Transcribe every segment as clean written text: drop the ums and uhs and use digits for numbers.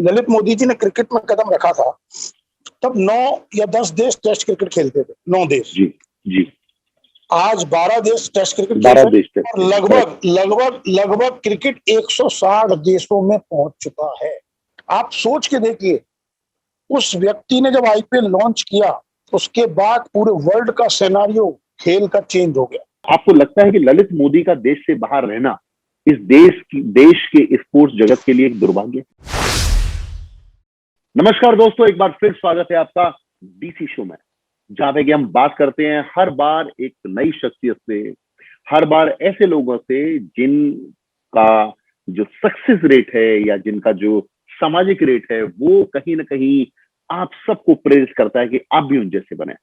ललित मोदी जी ने क्रिकेट में कदम रखा था तब 9 या 10 देश टेस्ट क्रिकेट खेलते थे, 9 देश। जी जी। आज 12 देश टेस्ट क्रिकेट 12 खेलते देश हैं टेस्ट और लगभग क्रिकेट 160 देशों में पहुंच चुका है। आप सोच के देखिए, उस व्यक्ति ने जब आईपीएल लॉन्च किया उसके बाद पूरे वर्ल्ड का सिनेरियो खेल का चेंज हो गया। आपको लगता है कि ललित मोदी का देश से बाहर रहना इस देश के स्पोर्ट्स जगत के लिए एक दुर्भाग्य? नमस्कार दोस्तों, एक बार फिर स्वागत है आपका डीसी शो में, जहां पे कि हम बात करते हैं हर बार एक नई शख्सियत से, हर बार ऐसे लोगों से जिनका जो सक्सेस रेट है या जिनका जो सामाजिक रेट है वो कहीं ना कहीं आप सबको प्रेरित करता है कि आप भी उन जैसे बने।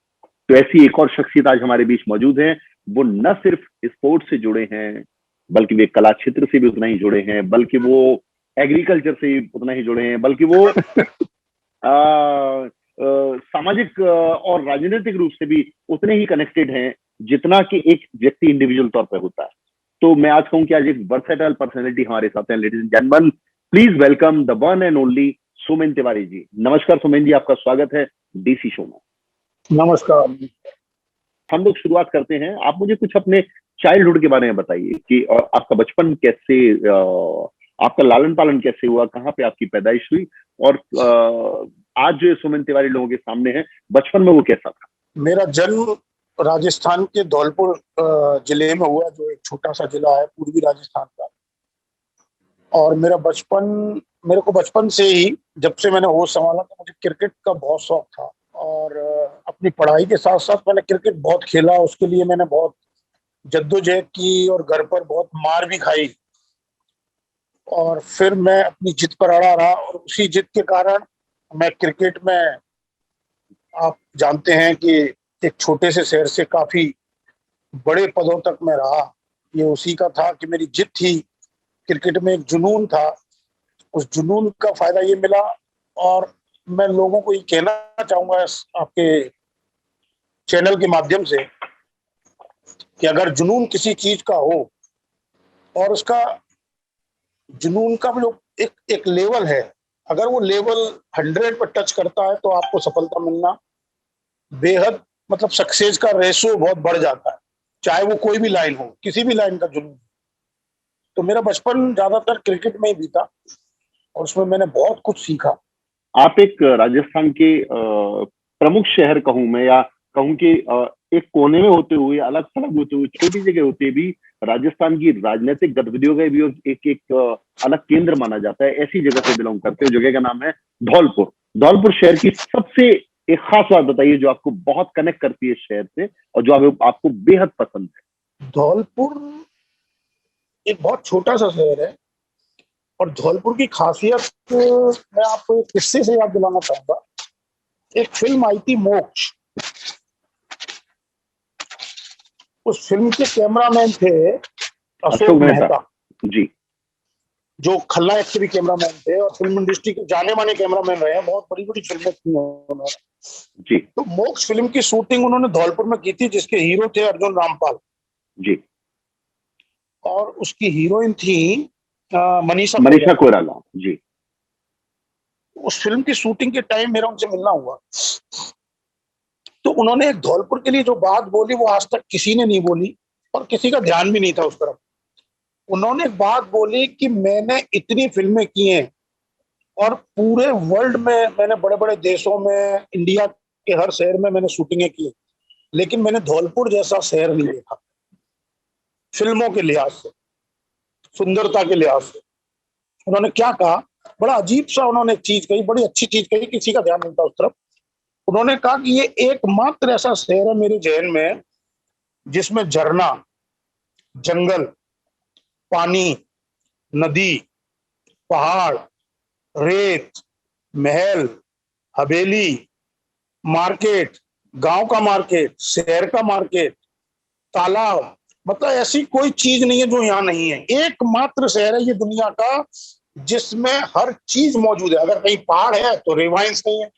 तो ऐसी एक और शख्सियत आज हमारे बीच मौजूद है। वो न सिर्फ स्पोर्ट्स से जुड़े हैं, बल्कि वे कला क्षेत्र से भी उतना ही जुड़े हैं, बल्कि वो एग्रीकल्चर से उतना ही जुड़े हैं, बल्कि वो सामाजिक और राजनीतिक रूप से भी उतने ही कनेक्टेड हैं जितना कि एक व्यक्ति इंडिविजुअल तौर पर होता है। तो मैं आज कहूं कि आज एक वर्सेटाइल पर्सनैलिटी हमारे साथ हैं। Ladies and gentleman, please welcome the one and only Somen Tiwari ji. नमस्कार सोमेन जी, आपका स्वागत है डीसी शो में। नमस्कार। हम लोग शुरुआत करते हैं। आप मुझे कुछ अपने चाइल्डहुड के बारे में बताइए कि आपका बचपन कैसे, आपका लालन पालन कैसे हुआ, कहाँ पे आपकी पैदाइश हुई, और आज जो सोमेन तिवारी लोगों के सामने है, बचपन में वो कैसा था? मेरा जन्म राजस्थान के धौलपुर जिले में हुआ, जो एक छोटा सा जिला है पूर्वी राजस्थान का। और मेरे को बचपन से ही, जब से मैंने होश संभाला, तो मुझे क्रिकेट का बहुत शौक था। और अपनी पढ़ाई के साथ साथ मैंने क्रिकेट बहुत खेला। उसके लिए मैंने बहुत जद्दोजहद की और घर पर बहुत मार भी खाई। और फिर मैं अपनी जिद पर अड़ा रहा, और उसी जिद के कारण मैं क्रिकेट में, आप जानते हैं कि एक छोटे से शहर से काफी बड़े पदों तक मैं रहा। ये उसी का था कि मेरी जिद थी, क्रिकेट में एक जुनून था। उस जुनून का फायदा ये मिला। और मैं लोगों को ये कहना चाहूंगा आपके चैनल के माध्यम से कि अगर जुनून किसी चीज का हो और उसका जुनून का जो एक लेवल है, अगर वो लेवल 100 पर टच करता है तो आपको सफलता मिलना बेहद, मतलब सक्सेस का रेशो बहुत बढ़ जाता है, चाहे वो कोई भी लाइन हो, किसी भी लाइन का जुनून। तो मेरा बचपन ज्यादातर क्रिकेट में ही बीता और उसमें मैंने बहुत कुछ सीखा। आप एक राजस्थान के प्रमुख शहर कहूं मैं, या कहूं कि एक कोने में होते हुए, अलग थलग होते हुए, छोटी जगह होते भी राजस्थान की राजनीतिक गतिविधियों का भी एक अलग केंद्र माना जाता है। ऐसी जगह से बिलोंग करते हो। जगह का नाम है धौलपुर। धौलपुर शहर की सबसे एक खास बात बताइए जो आपको बहुत कनेक्ट करती है शहर से और जो आपको बेहद पसंद है। धौलपुर एक बहुत छोटा सा शहर है और धौलपुर की खासियत मैं आपको एक किस्से से याद दिलाना चाहूंगा। एक फिल्म आई थी मोक्ष। उस फिल्म के कैमरामैन थे अशोक मेहता जी, जो खलनायक के भी कैमरामैन थे और फिल्म इंडस्ट्री के जाने माने कैमरामैन रहे हैं। बहुत बड़ी बड़ी फिल्में की उन्होंने जी। तो मोक्ष फिल्म की शूटिंग उन्होंने धौलपुर में की थी, जिसके हीरो थे अर्जुन रामपाल जी, और उसकी हीरोइन थी मनीषा कोइराला जी। उस फिल्म की शूटिंग के टाइम मेरा उनसे मिलना हुआ। तो उन्होंने एक धौलपुर के लिए जो बात बोली वो आज तक किसी ने नहीं बोली और किसी का ध्यान भी नहीं था उस तरफ। उन्होंने एक बात बोली कि मैंने इतनी फिल्में की हैं और पूरे वर्ल्ड में मैंने बड़े बड़े देशों में, इंडिया के हर शहर में मैंने शूटिंगें की, लेकिन मैंने धौलपुर जैसा शहर नहीं देखा। फिल्मों के लिहाज से, सुंदरता के लिहाज से। उन्होंने क्या कहा, बड़ा अजीब सा उन्होंने एक चीज कही, बड़ी अच्छी चीज कही, किसी का ध्यान नहीं था उस तरफ। उन्होंने कहा कि ये एकमात्र ऐसा शहर है मेरे जहन में जिसमें झरना, जंगल, पानी, नदी, पहाड़, रेत, महल, हवेली, मार्केट, गांव का मार्केट, शहर का मार्केट, तालाब, मतलब ऐसी कोई चीज नहीं है जो यहाँ नहीं है। एकमात्र शहर है ये दुनिया का जिसमें हर चीज मौजूद है। अगर कहीं पहाड़ है तो रेवाइंस नहीं है,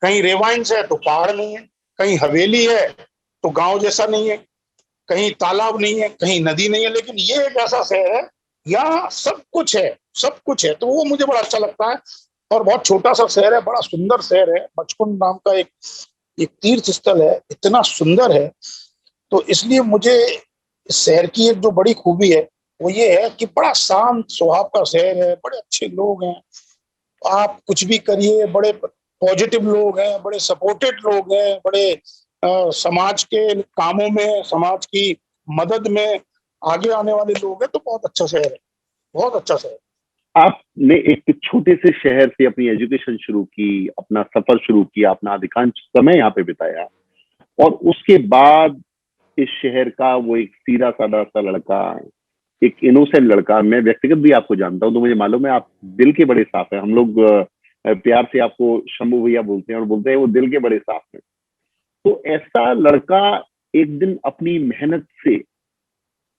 कहीं रेवाइंस है तो पहाड़ नहीं है, कहीं हवेली है तो गांव जैसा नहीं है, कहीं तालाब नहीं है, कहीं नदी नहीं है। लेकिन ये एक ऐसा शहर है यहाँ सब कुछ है, सब कुछ है। तो वो मुझे बड़ा अच्छा लगता है। और बहुत छोटा सा शहर है, बड़ा सुंदर शहर है। बचपन नाम का एक एक तीर्थ स्थल है, इतना सुंदर है। तो इसलिए मुझे इस शहर की एक जो बड़ी खूबी है वो ये है कि बड़ा शांत स्वभाव का शहर है, बड़े अच्छे लोग हैं। आप कुछ भी करिए, बड़े पॉजिटिव लोग हैं, बड़े सपोर्टेड लोग हैं, बड़े समाज के कामों में, समाज की मदद में आगे आने वाले लोग हैं। तो बहुत अच्छा शहर है, बहुत अच्छा शहर। आपने एक छोटे से शहर से अपनी एजुकेशन शुरू की, अपना सफर शुरू किया, अपना अधिकांश समय यहाँ पे बिताया, और उसके बाद इस शहर का वो एक सीधा साधा सा लड़का, एक इनोसेंट लड़का, मैं व्यक्तिगत भी आपको जानता हूँ तो मुझे मालूम है आप दिल के बड़े साफ हैं। हम लोग प्यार से आपको शंभू भैया बोलते हैं और बोलते हैं वो दिल के बड़े साफ हैं। तो ऐसा लड़का एक दिन अपनी मेहनत से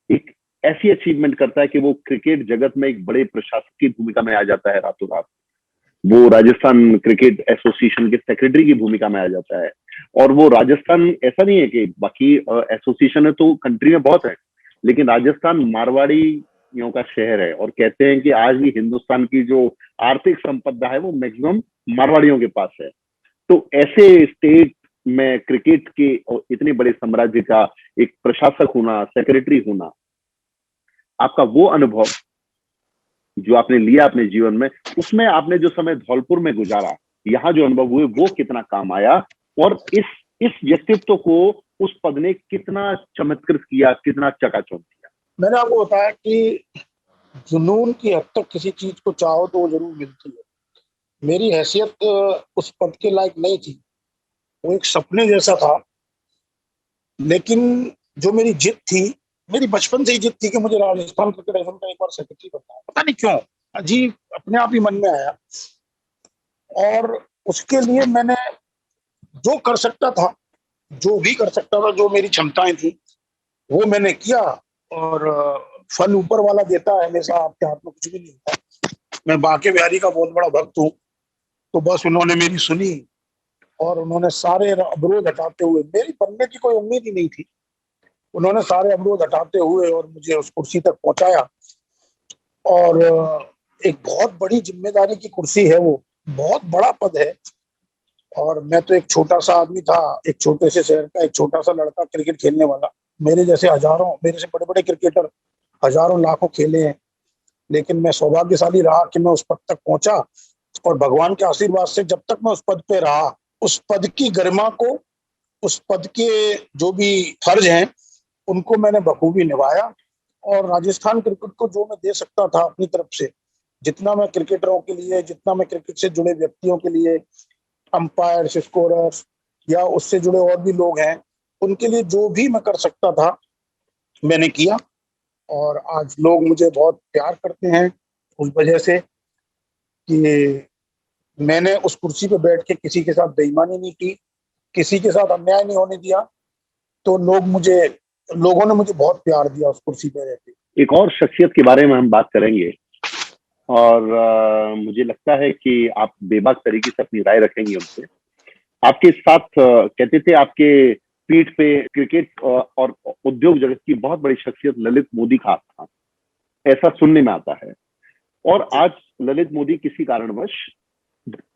एक ऐसी अचीवमेंट करता है कि वो क्रिकेट जगत में एक बड़े प्रशासक की भूमिका में आ जाता है रातों रात। वो राजस्थान क्रिकेट एसोसिएशन के सेक्रेटरी की भूमिका में आ जाता है। और वो राजस्थान, ऐसा नहीं है कि बाकी एसोसिएशन है तो कंट्री में बहुत है, लेकिन राजस्थान मारवाड़ियों का शहर है और कहते हैं कि आज भी हिंदुस्तान की जो आर्थिक संपदा है वो मैक्सिमम मारवाड़ियों के पास है। तो ऐसे स्टेट में क्रिकेट के इतने बड़े साम्राज्य का एक प्रशासक होना, सेक्रेटरी होना, आपका वो अनुभव जो आपने लिया अपने जीवन में, उसमें आपने जो समय धौलपुर में गुजारा, यहाँ जो अनुभव हुए वो कितना काम आया, और इस व्यक्तित्व को उस पद ने कितना चमत्कृत किया, कितना चकाचौंध किया? मैंने आपको बताया कि जुनून की हद तक किसी चीज को चाहो तो वो जरूर मिलती है। मेरी हैसियत उस पद के लायक नहीं थी, वो एक सपने जैसा था। लेकिन जो मेरी जिद थी, मेरी बचपन से ही जिद थी कि मुझे राजस्थान क्रिकेट एसोसिएशन का एक बार सेक्रेटरी बनना है। पता नहीं क्यों, अजीब अपने आप ही मन में आया। और उसके लिए मैंने जो कर सकता था, जो भी कर सकता था, जो मेरी क्षमताएं थी, वो मैंने किया। और फल ऊपर वाला देता है हमेशा, आपके हाथ में कुछ भी नहीं होता। मैं बांके बिहारी का बहुत बड़ा भक्त हूँ। तो बस उन्होंने मेरी सुनी और उन्होंने सारे अवरोध हटाते हुए, मेरी बनने की कोई उम्मीद ही नहीं थी, उन्होंने सारे अवरोध हटाते हुए और मुझे उस कुर्सी तक पहुंचाया। और एक बहुत बड़ी जिम्मेदारी की कुर्सी है वो, बहुत बड़ा पद है। और मैं तो एक छोटा सा आदमी था, एक छोटे से शहर का एक छोटा सा लड़का, क्रिकेट खेलने वाला। मेरे जैसे हजारों, मेरे से बड़े बड़े क्रिकेटर हजारों लाखों खेले हैं, लेकिन मैं सौभाग्यशाली रहा कि मैं उस पद तक पहुंचा। और भगवान के आशीर्वाद से जब तक मैं उस पद पे रहा, उस पद की गरिमा को, उस पद के जो भी फर्ज हैं, उनको मैंने बखूबी निभाया। और राजस्थान क्रिकेट को जो मैं दे सकता था अपनी तरफ से, जितना मैं क्रिकेटरों के लिए, जितना मैं क्रिकेट से जुड़े व्यक्तियों के लिए, अंपायर्स, स्कोरर्स या उससे जुड़े और भी लोग हैं, उनके लिए जो भी मैं कर सकता था मैंने किया। और आज लोग मुझे बहुत प्यार करते हैं उस वजह से कि मैंने उस कुर्सी पे बैठ के किसी के साथ बेईमानी नहीं की, किसी के साथ अन्याय नहीं होने दिया। तो लोगों ने मुझे बहुत प्यार दिया उस कुर्सी पे रहते। एक और शख्सियत के बारे में हम बात करेंगे, और मुझे लगता है कि आप बेबाक तरीके से अपनी राय रखेंगे उनसे। आपके साथ कहते थे आपके पीठ पे क्रिकेट और उद्योग जगत की बहुत बड़ी शख्सियत ललित मोदी का हाथ था, ऐसा सुनने में आता है। और आज ललित मोदी किसी कारणवश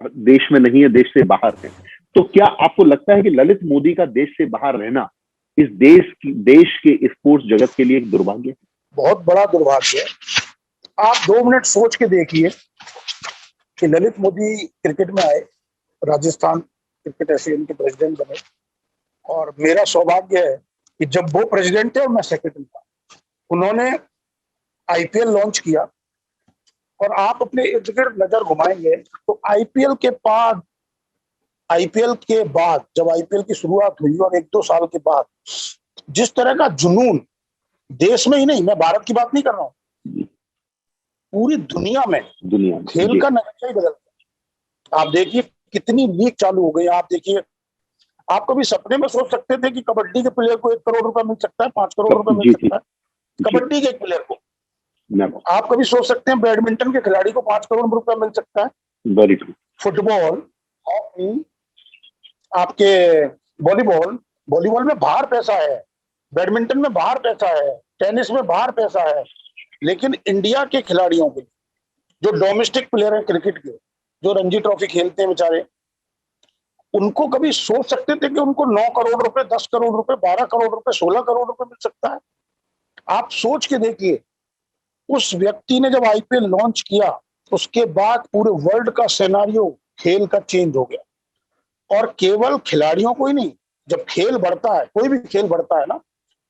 देश में नहीं है, देश से बाहर है। तो क्या आपको लगता है कि ललित मोदी का देश से बाहर रहना इस देश के स्पोर्ट्स जगत के लिए एक दुर्भाग्य है? बहुत बड़ा दुर्भाग्य है। आप 2 मिनट सोच के देखिए कि ललित मोदी क्रिकेट में आए, राजस्थान क्रिकेट एसोसिएशन के प्रेसिडेंट बने, और मेरा सौभाग्य है कि जब वो प्रेसिडेंट थे और मैं सेक्रेटरी था, उन्होंने आईपीएल लॉन्च किया। और आप अपने इर्द गिर्द नजर घुमाएंगे तो आईपीएल के बाद जब आईपीएल की शुरुआत हुई और 1-2 साल के बाद जिस तरह का जुनून, देश में ही नहीं, मैं भारत की बात नहीं कर रहा हूँ, पूरी दुनिया में खेल का नजरिया ही बदल गया। आप देखिए कितनी लीग चालू हो गई। आप देखिए, आप कभी सपने में सोच सकते थे कि कबड्डी के प्लेयर को 1 करोड़ रुपया मिल सकता है, 5 करोड़ रुपया मिल सकता है? कबड्डी के एक प्लेयर को। आप कभी सोच सकते हैं बैडमिंटन के खिलाड़ी को 5 करोड़ रुपया मिल सकता है? Very true. फुटबॉल, हॉकी, आपके वॉलीबॉल में बाहर पैसा है, बैडमिंटन में बाहर पैसा है, टेनिस में बाहर पैसा है। लेकिन इंडिया के खिलाड़ियों के जो डोमेस्टिक प्लेयर हैं क्रिकेट के, जो रणजी ट्रॉफी खेलते हैं बेचारे, उनको कभी सोच सकते थे कि उनको 9 करोड़ रुपए, 10 करोड़ रुपए, 12 करोड़ रुपए, 16 करोड़ रुपए मिल सकता है? आप सोच के देखिए, उस व्यक्ति ने जब आईपीएल लॉन्च किया, उसके बाद पूरे वर्ल्ड का सिनेरियो खेल का चेंज हो गया। और केवल खिलाड़ियों को ही नहीं, जब खेल बढ़ता है, कोई भी खेल बढ़ता है ना,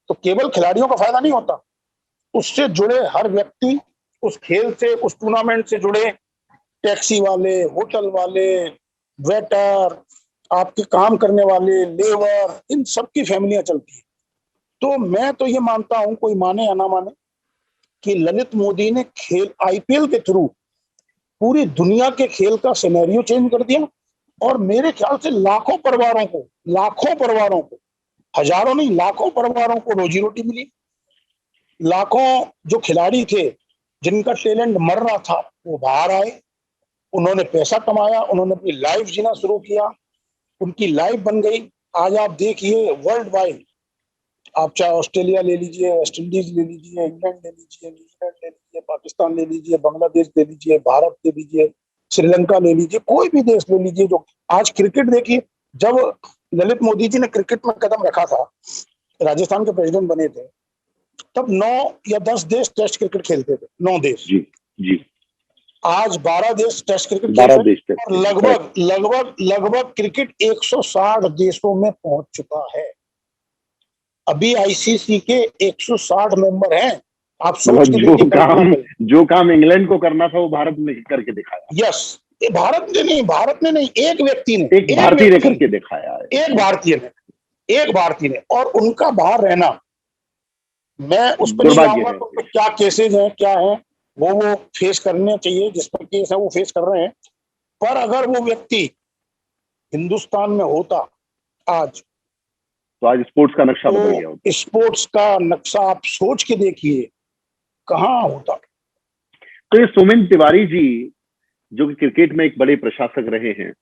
तो केवल खिलाड़ियों का फायदा नहीं होता, उससे जुड़े हर व्यक्ति, उस खेल से, उस टूर्नामेंट से जुड़े टैक्सी वाले, होटल वाले, वेटर, आपके काम करने वाले, लेबर, इन सबकी फैमिलियां चलती है। तो मैं तो ये मानता हूं, कोई माने या ना माने, कि ललित मोदी ने खेल आईपीएल के थ्रू पूरी दुनिया के खेल का सिनेरियो चेंज कर दिया। और मेरे ख्याल से लाखों परिवारों को, हजारों नहीं, लाखों परिवारों को रोजी रोटी मिली। लाखों जो खिलाड़ी थे, जिनका टैलेंट मर रहा था, वो बाहर आए, उन्होंने पैसा कमाया, उन्होंने अपनी लाइफ जीना शुरू किया, उनकी लाइफ बन गई। आज आप देखिए वर्ल्ड वाइड, आप चाहे ऑस्ट्रेलिया ले लीजिए, वेस्ट इंडीज ले लीजिए, इंग्लैंड ले लीजिए, न्यूजीलैंड ले लीजिए, पाकिस्तान ले लीजिए, बांग्लादेश ले लीजिए, भारत ले लीजिए, श्रीलंका ले लीजिए, कोई भी देश ले लीजिए, जो आज क्रिकेट देखिए, जब ललित मोदी जी ने क्रिकेट में कदम रखा था, राजस्थान के प्रेसिडेंट बने थे, तब 9 या 10 देश टेस्ट क्रिकेट खेलते थे, 9 देश। जी जी। आज 12 देश टेस्ट क्रिकेट 12 खेलते देश हैं, टेस्ट और क्रिकेट, लगभग क्रिकेट 160 देशों में पहुंच चुका है। अभी आईसीसी के 160 मेंबर हैं। आप सोच मतलब के देखिए कल्पना करें। जो काम इंग्लैंड को करना था वो भारत ने करके दिखाया। यस, भारत ने नहीं, एक व्यक्ति ने, एक भारतीय ने करके दिखाया है। एक भारतीय ने। और उनका बाहर रहना, मैं उस पर नहीं दुर्भाग्य जाऊंगा है। तो क्या केसेज हैं, क्या है, वो फेस करने चाहिए, जिस पर केस है वो फेस कर रहे हैं। पर अगर वो व्यक्ति हिंदुस्तान में होता आज, तो आज स्पोर्ट्स का नक्शा बदल गया होता। तो स्पोर्ट्स का नक्शा आप सोच के देखिए कहाँ होता। तो ये सुमित तिवारी जी, जो कि क्रिकेट में एक बड़े प्रशासक रहे हैं,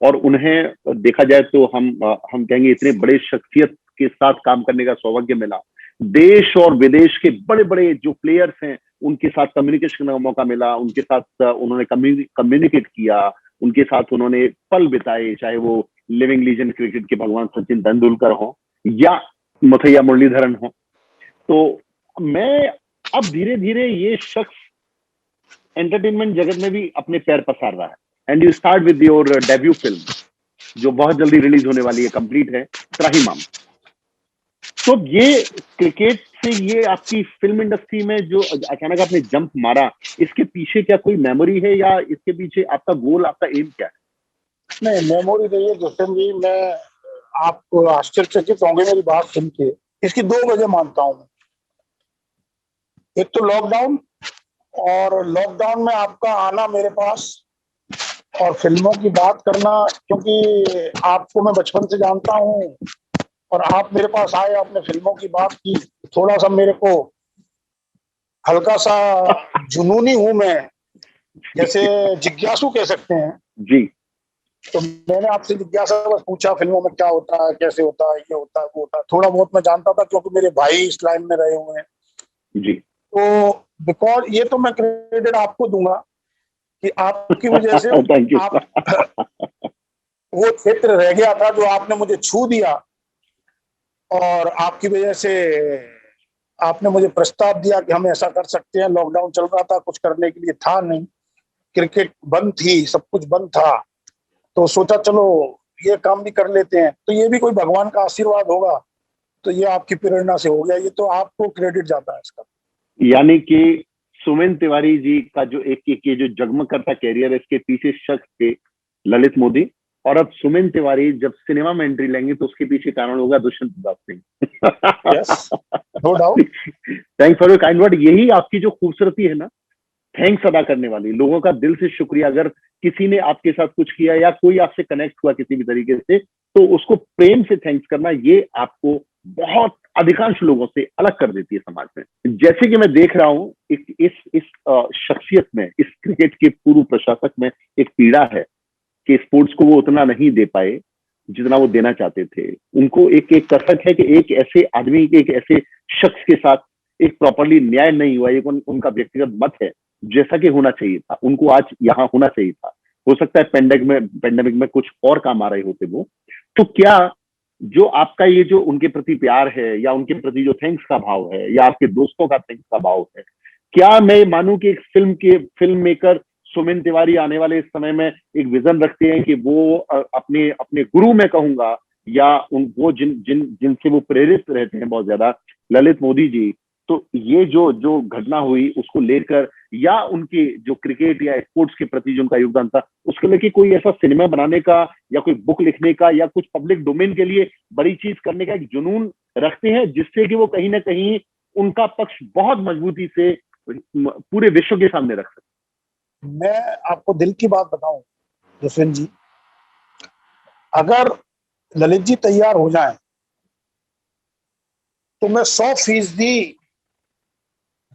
और उन्हें देखा जाए तो हम कहेंगे इतने बड़े शख्सियत के साथ काम करने का सौभाग्य मिला। देश और विदेश के बड़े बड़े जो प्लेयर्स हैं उनके साथ कम्युनिकेशन का मौका मिला, उनके साथ उन्होंने कम्युनिकेट किया, उनके साथ उन्होंने पल बिताए, चाहे वो लिविंग लीजेंड क्रिकेट के भगवान सचिन तेंदुलकर हो या मुथैया मुरलीधरन हो। तो मैं अब धीरे धीरे ये शख्स एंटरटेनमेंट जगत में भी अपने पैर पसार रहा है। And you start with your debut film जो बहुत जल्दी रिलीज होने वाली है, कंप्लीट है, त्राहिमाम। तो ये क्रिकेट से ये आपकी फिल्म इंडस्ट्री में जो अचानक आपने जंप मारा, इसके पीछे क्या कोई मेमोरी है या इसके पीछे आपका गोल, आपका एम क्या है? नहीं, मेमोरी नहीं है गुलशन जी। मैं आपको आश्चर्यचकित होंगे मेरी बात सुन के। इसकी 2 वजह मानता हूं। एक तो लॉकडाउन, और लॉकडाउन में आपका आना मेरे पास और फिल्मों की बात करना, क्योंकि आपको मैं बचपन से जानता हूं और आप मेरे पास आए, आपने फिल्मों की बात की। थोड़ा सा मेरे को हल्का सा जुनूनी हूं मैं, जैसे जिज्ञासु कह सकते हैं जी। तो मैंने आपसे जिज्ञासा बस पूछा, फिल्मों में क्या होता है, कैसे होता है, ये होता है, वो होता है। थोड़ा बहुत मैं जानता था क्योंकि मेरे भाई इस लाइन में रहे हुए हैं। जी। तो बिकॉज ये तो मैं क्रेडिट आपको दूंगा कि आपकी वजह से थैंक यू। आप वो क्षेत्र रह गया था जो आपने मुझे छू दिया, और आपकी वजह से आपने मुझे प्रस्ताव दिया कि हम ऐसा कर सकते हैं। लॉकडाउन चल रहा था, कुछ करने के लिए था नहीं, क्रिकेट बंद थी, सब कुछ बंद था, तो सोचा चलो ये काम भी कर लेते हैं। तो ये भी कोई भगवान का आशीर्वाद होगा, तो ये आपकी प्रेरणा से हो गया। ये तो आपको क्रेडिट जाता है इसका। यानी कि सुमित तिवारी जी का जो एक ये जो जगमग करता कैरियर है, इसके पीछे शख्स थे ललित मोदी, और अब सुमित तिवारी जब सिनेमा में एंट्री लेंगे तो उसके पीछे कारण होगा Dushyant Pratap Singh. Yes, no doubt. Thanks for your kind word. यही आपकी जो खूबसूरती है ना, थैंक्स अदा करने वाली, लोगों का दिल से शुक्रिया। अगर किसी ने आपके साथ कुछ किया या कोई आपसे कनेक्ट हुआ किसी भी तरीके से, तो उसको प्रेम से थैंक्स करना, ये आपको बहुत अधिकांश लोगों से अलग कर देती है समाज में। जैसे कि मैं देख रहा हूं इस शख्सियत में, इस क्रिकेट के पूर्व प्रशासक में एक पीड़ा है कि स्पोर्ट्स को वो उतना नहीं दे पाए जितना वो देना चाहते थे। उनको एक कसक है कि एक ऐसे आदमी के, एक ऐसे शख्स के साथ एक प्रॉपरली न्याय नहीं हुआ। एक उनका व्यक्तिगत मत है, जैसा कि होना चाहिए था, उनको आज यहाँ होना चाहिए था। हो सकता है पेंडेमिक में कुछ और काम आ रहे होते वो। तो क्या जो आपका ये जो उनके प्रति प्यार है, या उनके प्रति जो थैंक्स का भाव है, या आपके दोस्तों का थैंक्स का भाव है, क्या मैं मानूं कि एक फिल्म मेकर सुमिन तिवारी आने वाले इस समय में एक विजन रखते हैं कि वो अपने अपने गुरु में कहूंगा, या वो जिनसे वो प्रेरित रहते हैं बहुत ज्यादा, ललित मोदी जी, तो ये जो जो घटना हुई उसको लेकर, या उनके जो क्रिकेट या स्पोर्ट्स के प्रति जो उनका योगदान था, उसको लेकर कोई ऐसा सिनेमा बनाने का, या कोई बुक लिखने का, या कुछ पब्लिक डोमेन के लिए बड़ी चीज करने का एक जुनून रखते हैं, जिससे कि वो कहीं ना कहीं उनका पक्ष बहुत मजबूती से पूरे विश्व के सामने रख सकते? मैं आपको दिल की बात बताऊं जसविन जी, अगर ललित जी तैयार हो जाएं तो मैं 100%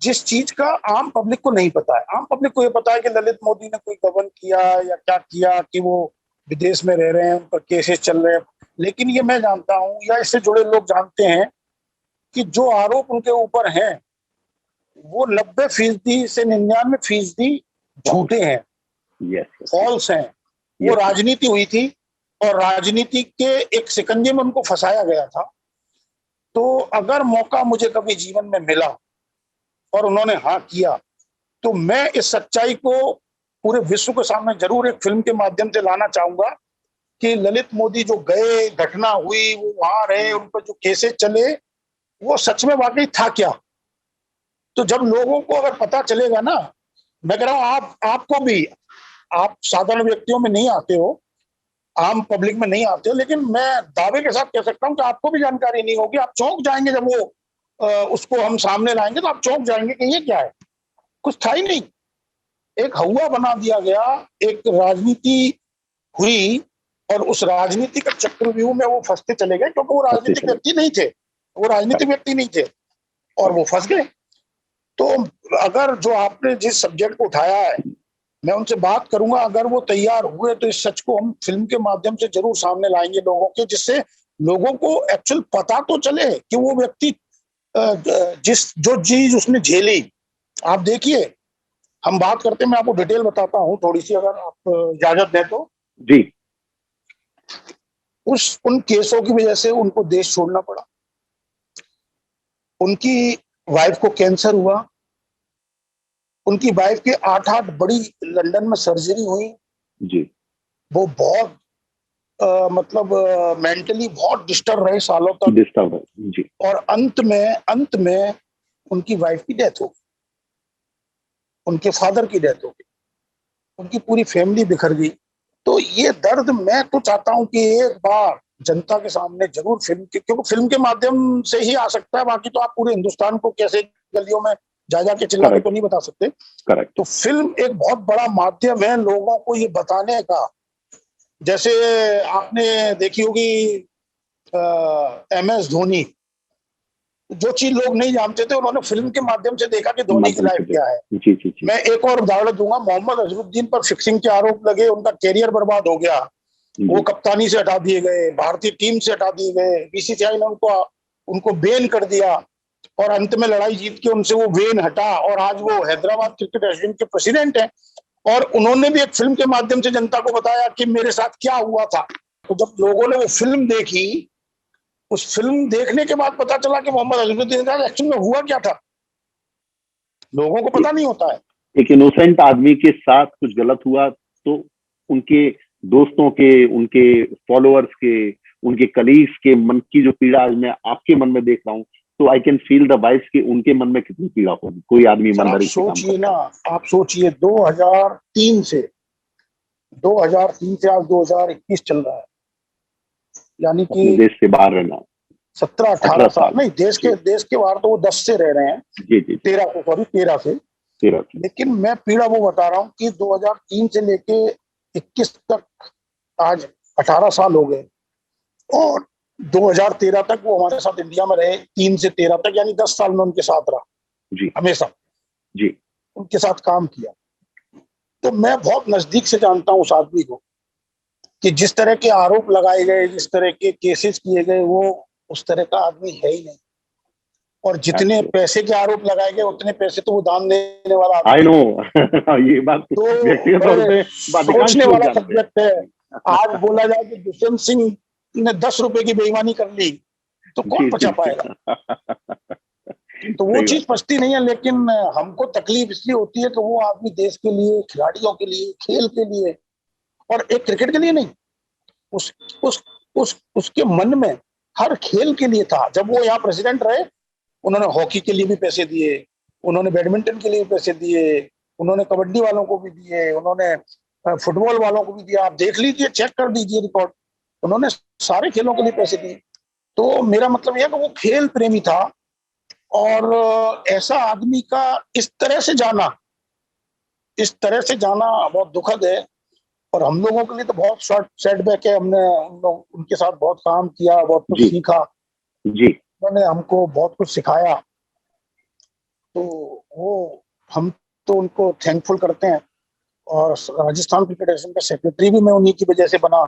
जिस चीज का आम पब्लिक को नहीं पता है, आम पब्लिक को ये पता है कि ललित मोदी ने कोई गबन किया या क्या किया, कि वो विदेश में रह रहे हैं, उन पर केसेस चल रहे हैं, लेकिन ये मैं जानता हूं या इससे जुड़े लोग जानते हैं कि जो आरोप उनके ऊपर हैं वो 90% से 99% झूठे हैं, यस, फॉल्स हैं। वो राजनीति हुई थी और राजनीति के एक शिकंजे में उनको फंसाया गया था। तो अगर मौका मुझे कभी जीवन में मिला और उन्होंने हाँ किया, तो मैं इस सच्चाई को पूरे विश्व के सामने जरूर एक फिल्म के माध्यम से लाना चाहूंगा कि ललित मोदी जो गए, घटना हुई, वो वहां रहे, उन पर जो केसेस चले, वो सच में वाकई था क्या। तो जब लोगों को अगर पता चलेगा ना, मैं कह रहा हूँ आपको भी, आप साधारण व्यक्तियों में नहीं आते हो, आम पब्लिक में नहीं आते हो, लेकिन मैं दावे के साथ कह सकता हूँ कि आपको भी जानकारी नहीं होगी। आप चौंक जाएंगे जब वो उसको हम सामने लाएंगे, तो आप चौंक जाएंगे कि ये क्या है, कुछ था ही नहीं, एक हवा बना दिया गया, एक राजनीति हुई, और उस राजनीति का चक्रव्यूह में वो फंसते चले गए, क्योंकि वो राजनीतिक व्यक्ति नहीं थे, वो राजनीतिक व्यक्ति नहीं थे, और वो फंस गए। तो अगर जो आपने जिस सब्जेक्ट को उठाया है, मैं उनसे बात करूंगा, अगर वो तैयार हुए तो इस सच को हम फिल्म के माध्यम से जरूर सामने लाएंगे लोगों के, जिससे लोगों को एक्चुअल पता तो चले कि वो व्यक्ति जो चीज उसने झेली। आप देखिए, हम बात करते हैं, मैं आपको डिटेल बताता हूँ थोड़ी सी, अगर आप इजाजत दें तो जी। उन केसों की वजह से उनको देश छोड़ना पड़ा, उनकी वाइफ को कैंसर हुआ, उनकी वाइफ की 8-8 बड़ी लंदन में सर्जरी हुई जी। वो बहुत मतलब मेंटली बहुत डिस्टर्ब रहे सालों तक, जी। और अंत में उनकी वाइफ की डेथ हो गई, उनके फादर की डेथ हो गई, उनकी पूरी फैमिली बिखर गई। तो ये दर्द मैं तो चाहता हूं कि एक बार जनता के सामने जरूर क्योंकि फिल्म के माध्यम से ही आ सकता है, बाकी तो आप पूरे हिंदुस्तान को कैसे गलियों में जा के चिल्ला के तो नहीं बता सकते। करेक्ट। तो फिल्म एक बहुत बड़ा माध्यम है लोगों को ये बताने का। जैसे आपने देखी होगी MS धोनी, जो चीज लोग नहीं जानते थे, उन्होंने फिल्म के माध्यम से देखा कि धोनी की लाइफ क्या है। जी, जी, जी। मैं एक और उदाहरण दूंगा, मोहम्मद अजहरुद्दीन पर फिक्सिंग के आरोप लगे, उनका कैरियर बर्बाद हो गया, वो कप्तानी से हटा दिए गए, भारतीय टीम से हटा दिए गए, BCCI ने उनको बैन कर दिया, और अंत में लड़ाई जीत के उनसे वो बैन हटा, और आज वो हैदराबाद क्रिकेट एसोसिएशन के प्रेसिडेंट हैं। और उन्होंने भी एक फिल्म के माध्यम से जनता को बताया कि मेरे साथ क्या हुआ था। तो जब लोगों ने वो फिल्म देखी, उस फिल्म देखने के बाद पता चला कि मोहम्मद अजहरुद्दीन का एक्चुअल में हुआ क्या था, लोगों को पता नहीं होता है। एक इनोसेंट आदमी के साथ कुछ गलत हुआ तो उनके दोस्तों के, उनके फॉलोअर्स के, उनके कलीग्स के मन की जो पीड़ा आज मैं आपके मन में देख रहा हूँ, तो I can feel the vibes कि उनके मन में कितनी पीड़ा होगी। कोई आदमी ईमानदारी से काम सोचिए ना, आप सोचिए 2003 से आज 2021 चल रहा है, यानी कि देश से बाहर रहना 17-18 साल नहीं, देश के बाहर तो वो 10 से रह रहे हैं, जी जी 13 से। लेकिन मैं पीड़ा वो बता रहा हूँ कि 2003 से लेके 21 तक आज 18 साल हो गए, और 2013 तक वो हमारे साथ इंडिया में रहे, 3 से 13 तक, यानी 10 साल में उनके साथ रहा जी, हमेशा जी, उनके साथ काम किया। तो मैं बहुत नजदीक से जानता हूँ उस आदमी को, कि जिस तरह के आरोप लगाए गए, जिस तरह के केसेस किए गए, वो उस तरह का आदमी है ही नहीं। और जितने पैसे के आरोप लगाए गए उतने पैसे तो वो दान देने वाला आई आदमी नो नहीं। ये बात तो व्यक्तिगत तौर बड़े पे अधिकांश सोचने लोग वाला जानते सब्जेक्ट है। आज बोला जाए कि दुष्यंत सिंह ने 10 रुपए की बेईमानी कर ली तो हैं। कौन जी बचा जी जी पाएगा? तो वो सही चीज बात है। पछती नहीं है, लेकिन हमको तकलीफ इसलिए होती है कि वो आदमी देश के लिए, खिलाड़ियों के लिए, खेल के लिए, और एक क्रिकेट के लिए नहीं, उस उस उसके मन में हर खेल के लिए था। जब वो यहाँ प्रेसिडेंट रहे, उन्होंने हॉकी के लिए भी पैसे दिए, उन्होंने बैडमिंटन के लिए भी पैसे दिए, उन्होंने कबड्डी वालों को भी दिए, उन्होंने फुटबॉल वालों को भी दिया। आप देख लीजिए, चेक कर दीजिए रिकॉर्ड, उन्होंने सारे खेलों के लिए पैसे दिए। तो मेरा मतलब यह है कि वो खेल प्रेमी था, और ऐसा आदमी का इस तरह से जाना बहुत दुखद है। और हम लोगों के लिए तो बहुत शॉर्ट सेटबैक है। हमने उनके साथ बहुत काम किया, बहुत कुछ जी सीखा, जी उन्होंने हमको बहुत कुछ सिखाया। तो वो हम तो उनको थैंकफुल करते हैं। और राजस्थान क्रिकेट एसोसिएशन का सेक्रेटरी भी मैं उन्हीं की वजह से बना।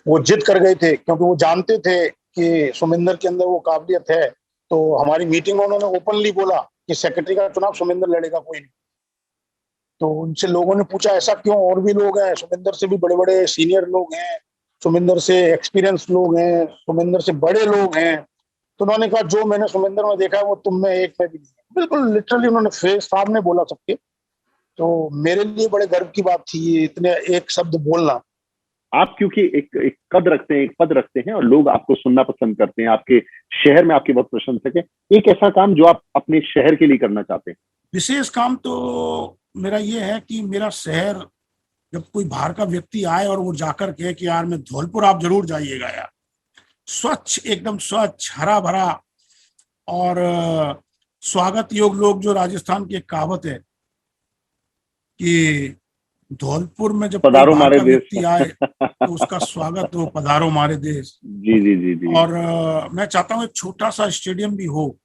वो जिद कर गए थे क्योंकि वो जानते थे कि सुमिंदर के अंदर वो काबिलियत है। तो हमारी मीटिंग में उन्होंने ओपनली बोला कि सेक्रेटरी का चुनाव सुमिंदर लड़ेगा, कोई नहीं। तो उनसे लोगों ने पूछा ऐसा क्यों, और भी लोग हैं, सुमिंदर से भी बड़े बड़े सीनियर लोग हैं, सुमिंदर से एक्सपीरियंस लोग हैं, सुमिंदर से बड़े लोग हैं। तो उन्होंने कहा जो मैंने सुमिंदर में देखा है वो तुम में एक में भी नहीं है। बिल्कुल लिटरली उन्होंने फेस सामने बोला सबके। तो मेरे लिए बड़े गर्व की बात थी ये इतने एक शब्द बोलना। आप क्योंकि एक कद रखते हैं, एक पद रखते हैं और लोग आपको सुनना पसंद करते हैं, आपके शहर में आपके बहुत प्रशंसक है। एक ऐसा काम जो आप अपने शहर के लिए करना चाहते हैं। विशेष काम तो मेरा ये है कि मेरा शहर, जब कोई बाहर का व्यक्ति आए और वो जाकर कहे कि यार मैं धौलपुर, आप जरूर जाइएगा यार, स्वच्छ, एकदम स्वच्छ, हरा भरा और स्वागत योग लोग, जो राजस्थान की एक कहावत है कि धौलपुर में जब कोई पधारो बाहर हमारे का देश। व्यक्ति आए तो उसका स्वागत हो, पधारो हमारे देश। जी जी जी जी और मैं चाहता हूँ एक छोटा सा स्टेडियम भी हो।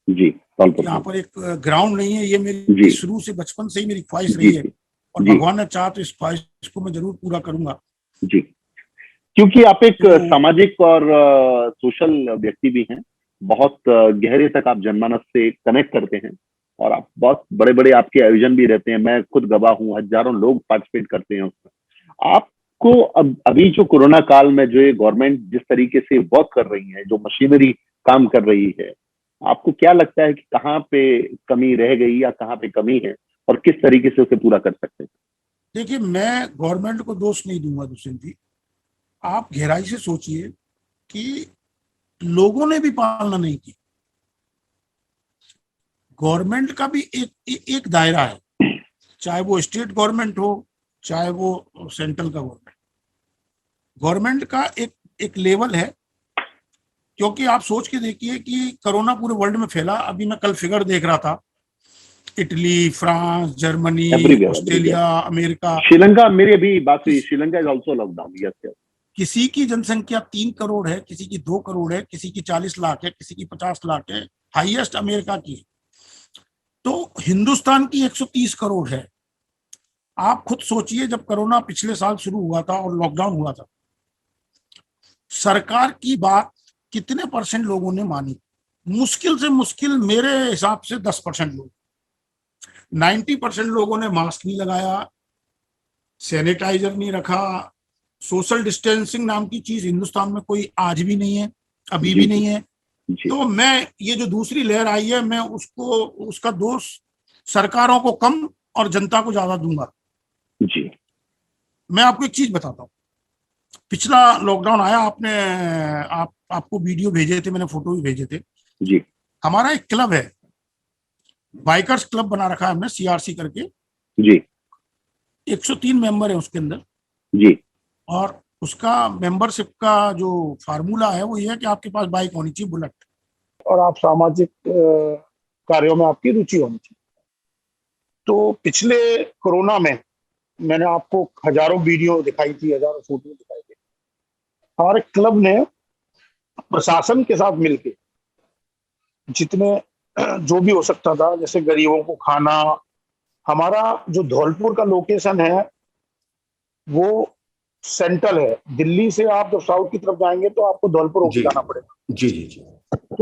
जी धौलपुर यहाँ में। पर एक ग्राउंड नहीं है, ये मेरी जी शुरू से बचपन से ही मेरी ख्वाहिश जी रही है, जी और जी भगवान ने चाहा तो इस ख्वाहिश को मैं जरूर पूरा करूंगा। जी क्योंकि आप एक तो सामाजिक और सोशल व्यक्ति भी हैं। बहुत गहरे तक आप जनमानस से कनेक्ट करते हैं और आप बहुत बड़े बड़े आपके आयोजन भी रहते हैं। मैं खुद गवाह हूँ, हजारों लोग पार्टिसिपेट करते हैं उसमें। आपको अभी जो कोरोना काल में जो ये गवर्नमेंट जिस तरीके से वर्क कर रही है, जो मशीनरी काम कर रही है, आपको क्या लगता है कि कहाँ पे कमी रह गई या कहाँ पे कमी है और किस तरीके से उसे पूरा कर सकते हैं? देखिए, मैं गवर्नमेंट को दोष नहीं दूंगा दुष्यंत जी। आप गहराई से सोचिए कि लोगों ने भी पालना नहीं की। गवर्नमेंट का भी एक दायरा है, चाहे वो स्टेट गवर्नमेंट हो, चाहे वो सेंट्रल का गवर्नमेंट। गवर्नमेंट का एक लेवल है। क्योंकि आप सोच के देखिए कि कोरोना पूरे वर्ल्ड में फैला। अभी मैं कल फिगर देख रहा था, Italy, France, Germany, everywhere everywhere. Australia, America, Sri Lanka, मेरी अभी बात हुई, Sri Lanka is also lockdown. Yes yes. किसी की जनसंख्या 3 करोड़ है, किसी की 2 करोड़ है, किसी की 40 लाख है, किसी की 50 लाख है, हाईएस्ट अमेरिका की है। तो हिंदुस्तान की 130 करोड़ है। आप खुद सोचिए, जब कोरोना पिछले साल शुरू हुआ था और लॉकडाउन हुआ था, सरकार की बात कितने परसेंट लोगों ने मानी? मुश्किल से मुश्किल मेरे हिसाब से 10% लोग। 90% लोगों ने मास्क नहीं लगाया, सैनिटाइजर नहीं रखा। सोशल डिस्टेंसिंग नाम की चीज हिंदुस्तान में कोई आज भी नहीं है, अभी जी भी जी नहीं है। जी तो मैं, ये जो दूसरी लहर आई है, मैं उसका दोष सरकारों को कम और जनता को ज्यादा दूंगा। जी मैं आपको एक चीज बताता हूँ। पिछला लॉकडाउन आया, आपको वीडियो भेजे थे मैंने, फोटो भी भेजे थे। जी हमारा एक क्लब है, बाइकर्स क्लब बना रखा है हमने, सीआरसी करके। जी 103 मेंबर है उसके अंदर। जी और उसका मेंबरशिप का जो फार्मूला है वो ये है कि आपके पास बाइक होनी चाहिए, बुलेट, और आप सामाजिक कार्यों में आपकी रुचि होनी चाहिए। तो पिछले कोरोना में मैंने आपको हजारों वीडियो दिखाई थी, हजारों फोटो दिखाई थी। हमारे क्लब ने प्रशासन के साथ मिलकर जितने जो भी हो सकता था, जैसे गरीबों को खाना, हमारा जो धौलपुर का लोकेशन है वो सेंट्रल है। दिल्ली से आप जब साउथ की तरफ जाएंगे तो आपको धौलपुर होके जी जाना पड़ेगा। जी जी जी।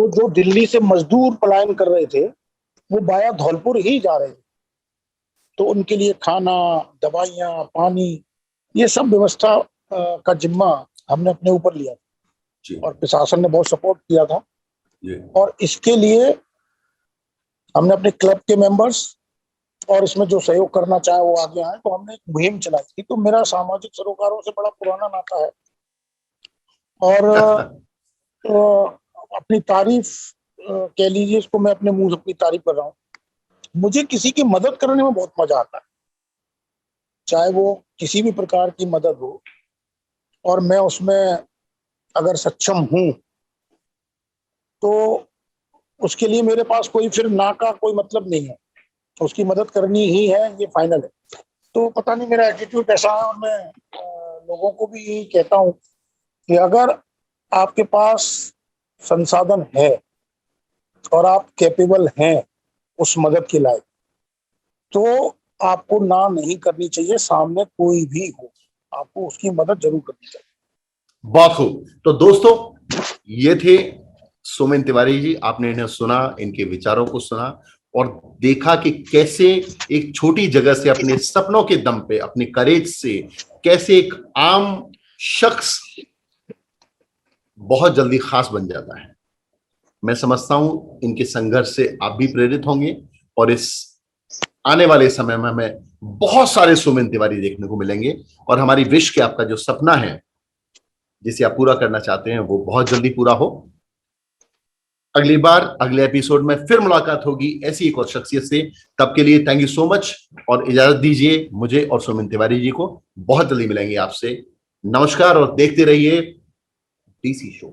तो जो दिल्ली से मजदूर पलायन कर रहे थे वो बाया धौलपुर ही जा रहे थे, तो उनके लिए खाना, दवाइयाँ, पानी, ये सब व्यवस्था का जिम्मा हमने अपने ऊपर लिया जी और प्रशासन ने बहुत सपोर्ट किया था। जी और इसके लिए हमने अपने क्लब के मेंबर्स और इसमें जो सहयोग करना चाहे वो आगे आए, तो हमने एक मुहिम चलाई थी। तो मेरा सामाजिक सरोकारों से बड़ा पुराना नाता है और अपनी तारीफ कह लीजिए, इसको मैं अपने मुंह से अपनी तारीफ कर रहा हूँ। मुझे किसी की मदद करने में बहुत मजा आता है, चाहे वो किसी भी प्रकार की मदद हो, और मैं उसमें अगर सक्षम हूं तो उसके लिए मेरे पास कोई फिर ना का कोई मतलब नहीं है, उसकी मदद करनी ही है, ये फाइनल है। तो पता नहीं मेरा एटीट्यूड ऐसा है, और मैं लोगों को भी यही कहता हूँ कि अगर आपके पास संसाधन है और आप कैपेबल हैं उस मदद के लायक, तो आपको ना नहीं करनी चाहिए। सामने कोई भी हो, आपको उसकी मदद जरूर करनी चाहिए। बहुत खूब। तो दोस्तों, ये थे सोमेन तिवारी जी। आपने इन्हें सुना, इनके विचारों को सुना और देखा कि कैसे एक छोटी जगह से अपने सपनों के दम पे, अपने करेज से कैसे एक आम शख्स बहुत जल्दी खास बन जाता है। मैं समझता हूं इनके संघर्ष से आप भी प्रेरित होंगे और इस आने वाले समय में हमें बहुत सारे सोमेन तिवारी देखने को मिलेंगे और हमारी विश कि आपका जो सपना है जिसे आप पूरा करना चाहते हैं वो बहुत जल्दी पूरा हो। अगली बार अगले एपिसोड में फिर मुलाकात होगी ऐसी एक और शख्सियत से। तब के लिए थैंक यू सो मच और इजाजत दीजिए मुझे और सोमेन तिवारी जी को। बहुत जल्दी मिलेंगे आपसे। नमस्कार और देखते रहिए डीसी शो।